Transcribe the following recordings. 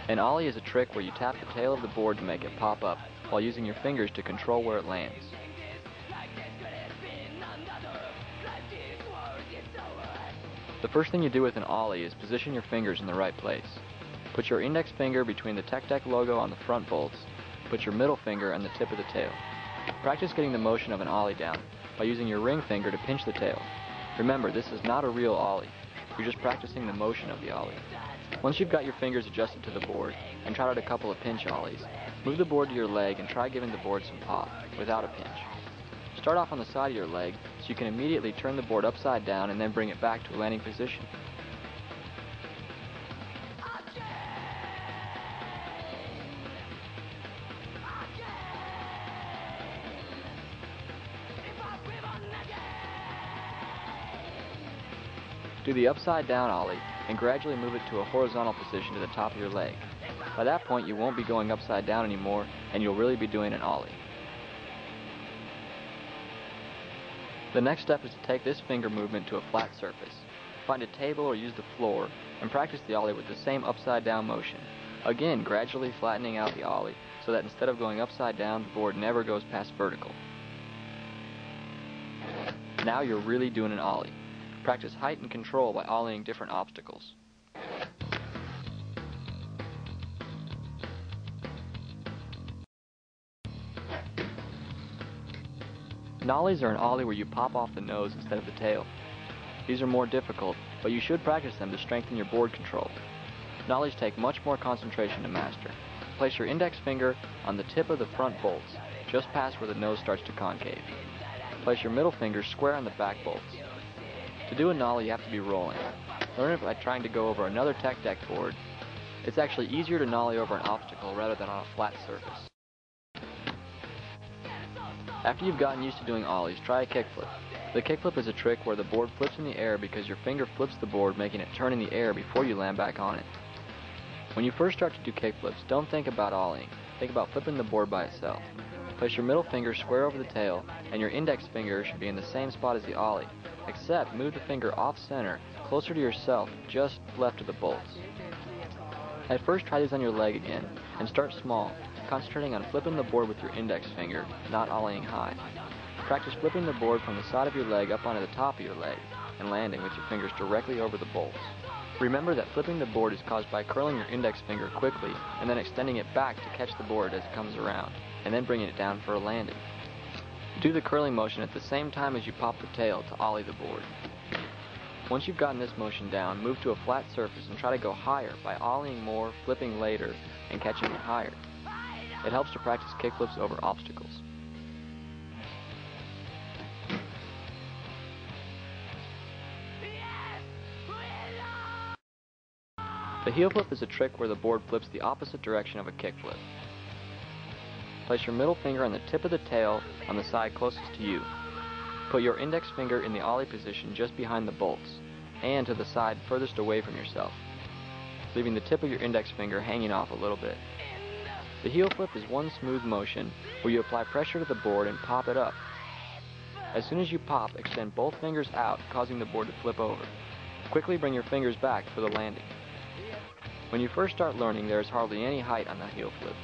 An ollie is a trick where you tap the tail of the board to make it pop up while using your fingers to control where it lands. The first thing you do with an ollie is position your fingers in the right place. Put your index finger between the Tech Deck logo on the front bolts. Put your middle finger on the tip of the tail. Practice getting the motion of an ollie down by using your ring finger to pinch the tail. Remember, this is not a real ollie. You're just practicing the motion of the ollie. Once you've got your fingers adjusted to the board and tried out a couple of pinch ollies, move the board to your leg and try giving the board some pop without a pinch. Start off on the side of your leg so you can immediately turn the board upside down and then bring it back to a landing position. Do the upside down ollie and gradually move it to a horizontal position to the top of your leg. By that point you won't be going upside down anymore and you'll really be doing an ollie. The next step is to take this finger movement to a flat surface. Find a table or use the floor and practice the ollie with the same upside down motion. Again, gradually flattening out the ollie so that instead of going upside down, the board never goes past vertical. Now you're really doing an ollie. Practice height and control by ollieing different obstacles. Nollies are an ollie where you pop off the nose instead of the tail. These are more difficult, but you should practice them to strengthen your board control. Nollies take much more concentration to master. Place your index finger on the tip of the front bolts, just past where the nose starts to concave. Place your middle finger square on the back bolts. To do a nollie, you have to be rolling. Learn it by trying to go over another Tech Deck board. It's actually easier to nollie over an obstacle rather than on a flat surface. After you've gotten used to doing ollies, try a kickflip. The kickflip is a trick where the board flips in the air because your finger flips the board, making it turn in the air before you land back on it. When you first start to do kickflips, don't think about ollieing. Think about flipping the board by itself. Place your middle finger square over the tail, and your index finger should be in the same spot as the ollie, except move the finger off-center, closer to yourself, just left of the bolts. At first, try these on your leg again, and start small, concentrating on flipping the board with your index finger, not ollieing high. Practice flipping the board from the side of your leg up onto the top of your leg, and landing with your fingers directly over the bolts. Remember that flipping the board is caused by curling your index finger quickly, and then extending it back to catch the board as it comes around, and then bringing it down for a landing. Do the curling motion at the same time as you pop the tail to ollie the board. Once you've gotten this motion down, move to a flat surface and try to go higher by ollieing more, flipping later, and catching it higher. It helps to practice kickflips over obstacles. The heel flip is a trick where the board flips the opposite direction of a kickflip. Place your middle finger on the tip of the tail on the side closest to you. Put your index finger in the ollie position just behind the bolts, and to the side furthest away from yourself, leaving the tip of your index finger hanging off a little bit. The heel flip is one smooth motion where you apply pressure to the board and pop it up. As soon as you pop, extend both fingers out, causing the board to flip over. Quickly bring your fingers back for the landing. When you first start learning, there is hardly any height on the heel flip.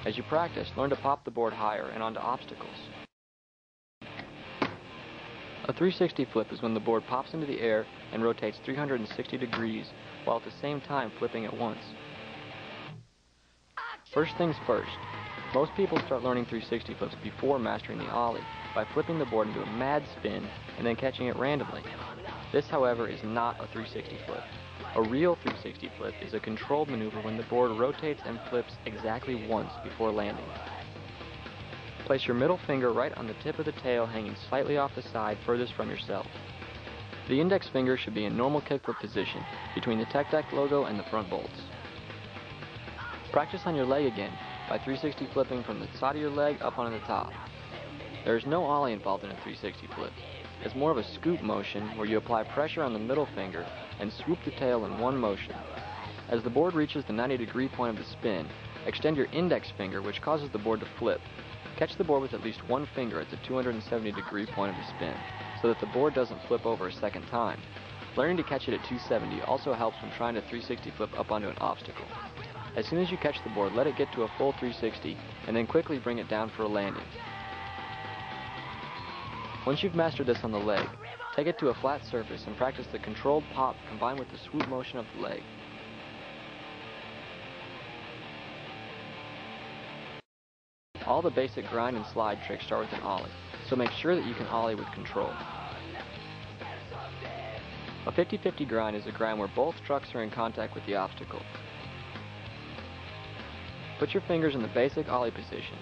As you practice, learn to pop the board higher and onto obstacles. A 360 flip is when the board pops into the air and rotates 360 degrees while at the same time flipping at once. First things first, most people start learning 360 flips before mastering the ollie by flipping the board into a mad spin and then catching it randomly. This, however, is not a 360 flip. A real 360 flip is a controlled maneuver when the board rotates and flips exactly once before landing. Place your middle finger right on the tip of the tail, hanging slightly off the side furthest from yourself. The index finger should be in normal kickflip position between the Tech Deck logo and the front bolts. Practice on your leg again by 360 flipping from the side of your leg up onto the top. There is no ollie involved in a 360 flip. It's more of a scoop motion where you apply pressure on the middle finger and swoop the tail in one motion. As the board reaches the 90-degree point of the spin, extend your index finger, which causes the board to flip. Catch the board with at least one finger at the 270-degree point of the spin, so that the board doesn't flip over a second time. Learning to catch it at 270 also helps when trying to 360 flip up onto an obstacle. As soon as you catch the board, let it get to a full 360, and then quickly bring it down for a landing. Once you've mastered this on the leg, take it to a flat surface and practice the controlled pop combined with the swoop motion of the leg. All the basic grind and slide tricks start with an ollie, so make sure that you can ollie with control. A 50-50 grind is a grind where both trucks are in contact with the obstacle. Put your fingers in the basic ollie position.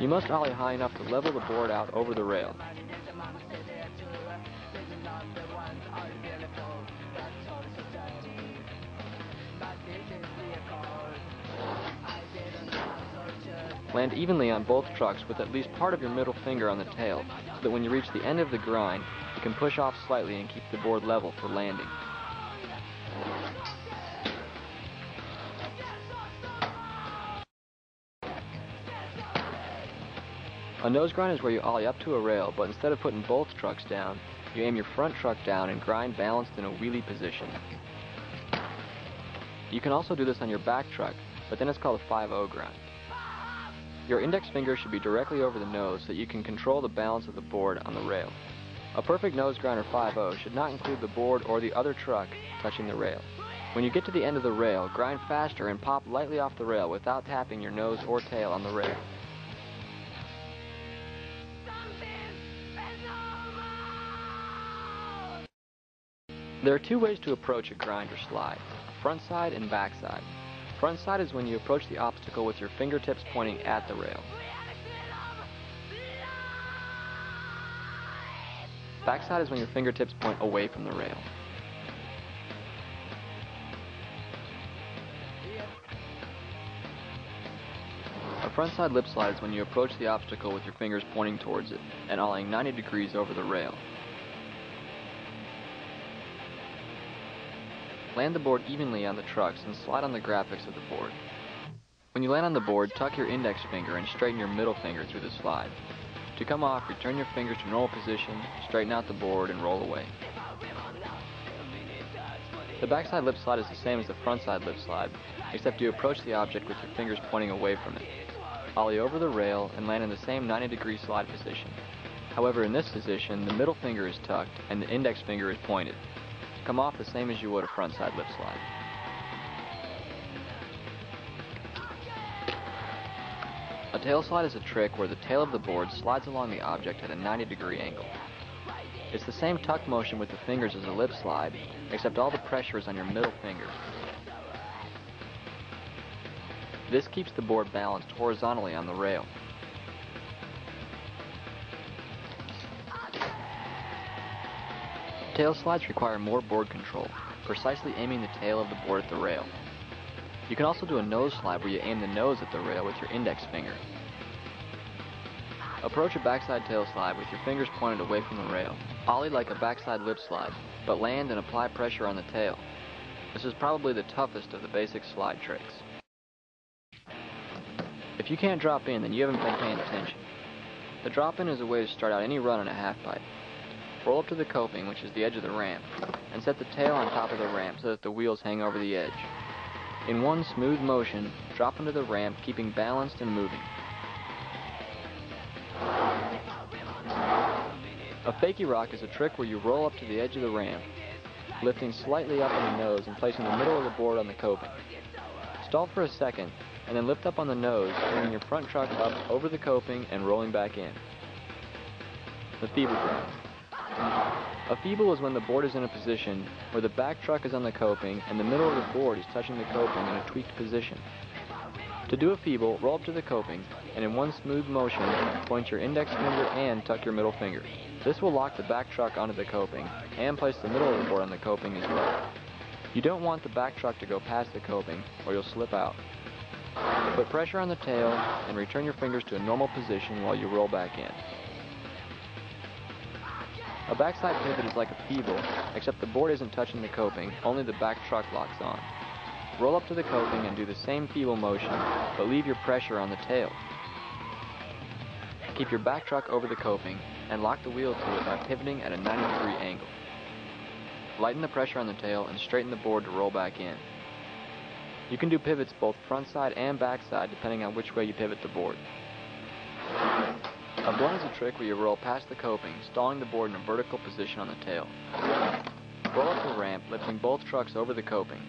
You must ollie high enough to level the board out over the rail. Land evenly on both trucks with at least part of your middle finger on the tail, so that when you reach the end of the grind, you can push off slightly and keep the board level for landing. A nose grind is where you ollie up to a rail, but instead of putting both trucks down, you aim your front truck down and grind balanced in a wheelie position. You can also do this on your back truck, but then it's called a 5-0 grind. Your index finger should be directly over the nose so that you can control the balance of the board on the rail. A perfect nose grind or 5-0 should not include the board or the other truck touching the rail. When you get to the end of the rail, grind faster and pop lightly off the rail without tapping your nose or tail on the rail. There are two ways to approach a grind or slide, front side and back side. Front side is when you approach the obstacle with your fingertips pointing at the rail. Back side is when your fingertips point away from the rail. A front side lip slide is when you approach the obstacle with your fingers pointing towards it and ollieing 90 degrees over the rail. Land the board evenly on the trucks and slide on the graphics of the board. When you land on the board, tuck your index finger and straighten your middle finger through the slide. To come off, return your fingers to normal position, straighten out the board, and roll away. The backside lip slide is the same as the frontside lip slide, except you approach the object with your fingers pointing away from it. Ollie over the rail and land in the same 90-degree slide position. However, in this position, the middle finger is tucked and the index finger is pointed. Come off the same as you would a frontside lip slide. A tail slide is a trick where the tail of the board slides along the object at a 90-degree angle. It's the same tuck motion with the fingers as a lip slide, except all the pressure is on your middle finger. This keeps the board balanced horizontally on the rail. Tail slides require more board control, precisely aiming the tail of the board at the rail. You can also do a nose slide where you aim the nose at the rail with your index finger. Approach a backside tail slide with your fingers pointed away from the rail. Ollie like a backside lip slide, but land and apply pressure on the tail. This is probably the toughest of the basic slide tricks. If you can't drop in, then you haven't been paying attention. The drop in is a way to start out any run on a half pipe. Roll up to the coping, which is the edge of the ramp, and set the tail on top of the ramp so that the wheels hang over the edge. In one smooth motion, drop into the ramp, keeping balanced and moving. A fakie rock is a trick where you roll up to the edge of the ramp, lifting slightly up on the nose and placing the middle of the board on the coping. Stall for a second, and then lift up on the nose, bringing your front truck up over the coping and rolling back in. The feeble grind. A feeble is when the board is in a position where the back truck is on the coping and the middle of the board is touching the coping in a tweaked position. To do a feeble, roll up to the coping, and in one smooth motion, point your index finger and tuck your middle finger. This will lock the back truck onto the coping and place the middle of the board on the coping as well. You don't want the back truck to go past the coping or you'll slip out. Put pressure on the tail and return your fingers to a normal position while you roll back in. A backside pivot is like a feeble, except the board isn't touching the coping, only the back truck locks on. Roll up to the coping and do the same feeble motion, but leave your pressure on the tail. Keep your back truck over the coping and lock the wheel to it by pivoting at a 90-degree angle. Lighten the pressure on the tail and straighten the board to roll back in. You can do pivots both front side and back side depending on which way you pivot the board. A blunt is a trick where you roll past the coping, stalling the board in a vertical position on the tail. Roll up the ramp, lifting both trucks over the coping.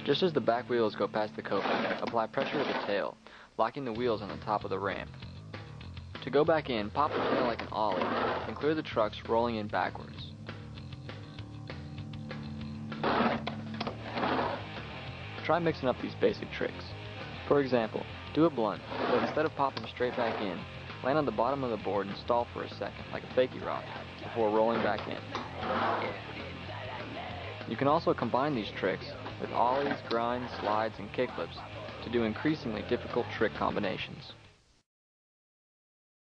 Just as the back wheels go past the coping, apply pressure to the tail, locking the wheels on the top of the ramp. To go back in, pop the tail like an ollie, and clear the trucks rolling in backwards. Try mixing up these basic tricks. For example, do a blunt, but instead of popping straight back in, land on the bottom of the board and stall for a second, like a fakie rock, before rolling back in. You can also combine these tricks with ollies, grinds, slides, and kickflips to do increasingly difficult trick combinations.